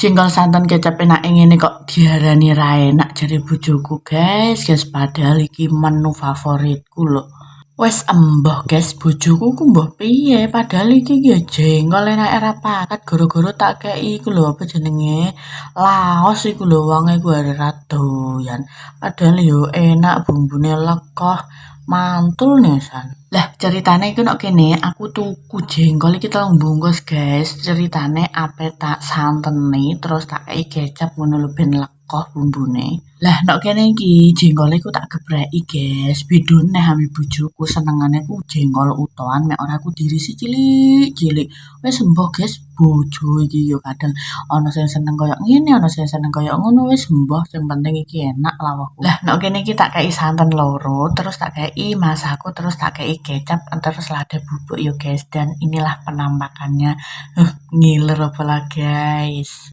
Jengkol santen kecap enake ngene kok diarani ra enak jare bojoku, guys, padahal iki menu favoritku lho. Wes emboh guys, bojoku ku mbah piye padahal iki ya jengkol enake ra pakat gara-gara tak kei iku lho apa jenenge laos iku lho wonge ku ra doyan. Padahal yo enak bumbune lekoh mantul nesan. Lah ceritane iku nek kene aku tuku jengkol iki telung bungkus guys. Ceritane ape tak santeni terus tak kei kecap ngono lho ben lekoh bumbune. Lah nek kene iki jengkol iku tak gepreki guys. Bedone ambe bojoku senengane ku jengkol utohan mek ora ku dirisi cilik-cilik. Wis mbah guys, bojo iki yo kadang ana sing seneng koyo ngene, ana sing seneng koyo ngono wis mbah sing penting iki enak lawahku. Lah nek kene iki tak kei santen loro, terus tak kei masaku, terus tak kei kecap, terus lada bubuk yo guys dan inilah penampakannya. Ngiler apa lah guys.